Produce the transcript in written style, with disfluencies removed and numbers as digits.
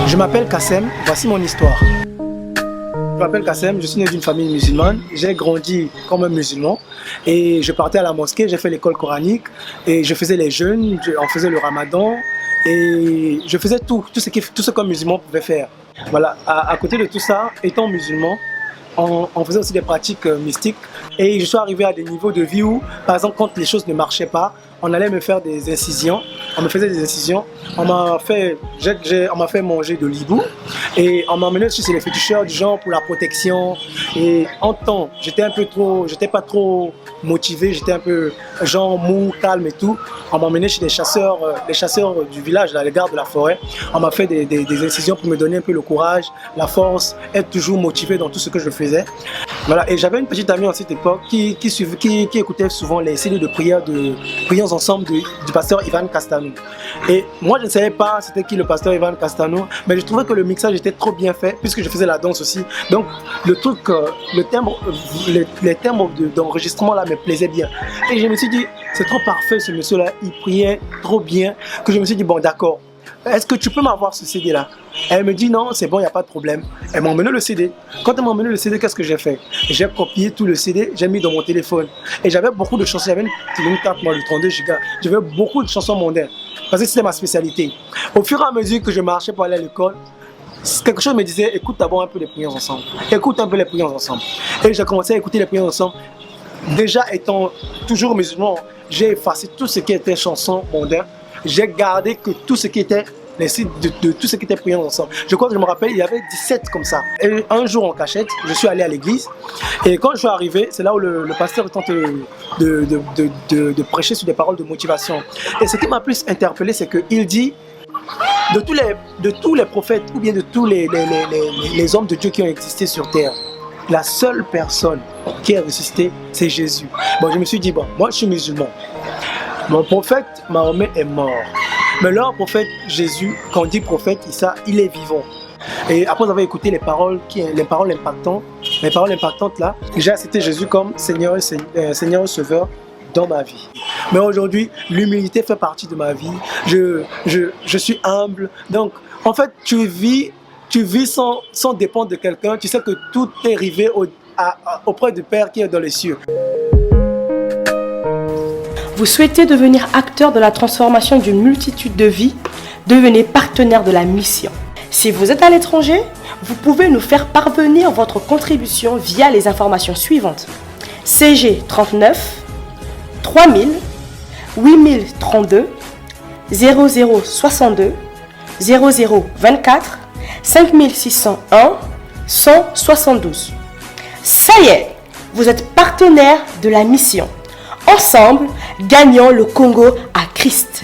Je m'appelle Kassem, voici mon histoire. Je m'appelle Kassem, je suis né d'une famille musulmane, j'ai grandi comme un musulman et je partais à la mosquée, j'ai fait l'école coranique et je faisais les jeûnes, on faisait le ramadan et je faisais tout ce qu'un musulman pouvait faire. Voilà, à côté de tout ça, étant musulman, on faisait aussi des pratiques mystiques et je suis arrivé à des niveaux de vie où, par exemple, quand les choses ne marchaient pas, on allait me faire des incisions, on me faisait des incisions, on m'a fait manger de l'hibou et on m'a emmené chez les féticheurs du genre pour la protection. Et en temps, j'étais pas trop motivé, j'étais un peu genre mou, calme et tout. On m'a emmené chez les chasseurs du village, là, les gardes de la forêt. On m'a fait des incisions pour me donner un peu le courage, la force, être toujours motivé dans tout ce que je faisais. Voilà. Et j'avais une petite amie en cette époque qui écoutait souvent les CD de prières ensemble du pasteur Ivan Castano. Et moi je ne savais pas c'était qui le pasteur Ivan Castano, mais je trouvais que le mixage était trop bien fait puisque je faisais la danse aussi. Donc le truc, les timbres d'enregistrement là me plaisaient bien. Et je me suis dit, c'est trop parfait ce monsieur là, il priait trop bien que je me suis dit, bon d'accord, est-ce que tu peux m'avoir ce CD là? Elle me dit non, c'est bon, il n'y a pas de problème. Elle m'a emmené le CD. Quand elle m'a emmené le CD, qu'est-ce que j'ai fait? J'ai copié tout le CD, j'ai mis dans mon téléphone. Et j'avais beaucoup de chansons, j'avais une carte moi, de 32 Go. J'avais beaucoup de chansons mondaines parce que c'était ma spécialité. Au fur et à mesure que je marchais pour aller à l'école, quelque chose me disait, écoute d'abord un peu les prières ensemble. Écoute un peu les prières ensemble. Et j'ai commencé à écouter les prières ensemble. Déjà étant toujours musulman, j'ai effacé tout ce qui était chansons mondaines. J'ai gardé que tout ce qui était les sites de tout ce qui était prié ensemble. Je crois que je me rappelle, il y avait 17 comme ça. Et un jour en cachette, je suis allé à l'église. Et quand je suis arrivé, c'est là où le pasteur tente de prêcher sur des paroles de motivation. Et ce qui m'a plus interpellé, c'est qu'il dit, de tous les prophètes, ou bien de tous les hommes de Dieu qui ont existé sur terre, la seule personne qui a résisté, c'est Jésus. Bon, je me suis dit, bon, moi je suis musulman. Mon prophète Mahomet est mort. Mais leur prophète Jésus, quand on dit prophète, il est vivant. Et après avoir écouté les paroles impactantes là, j'ai accepté Jésus comme Seigneur et Sauveur dans ma vie. Mais aujourd'hui, l'humilité fait partie de ma vie. Je suis humble. Donc, en fait, tu vis sans dépendre de quelqu'un. Tu sais que tout est arrivé auprès du Père qui est dans les cieux. Vous souhaitez devenir acteur de la transformation d'une multitude de vies? Devenez partenaire de la mission. Si vous êtes à l'étranger, vous pouvez nous faire parvenir votre contribution via les informations suivantes. CG 39 3000 8032 0062 0024 5601 172. Ça y est, vous êtes partenaire de la mission. Ensemble, gagnons le Congo à Christ.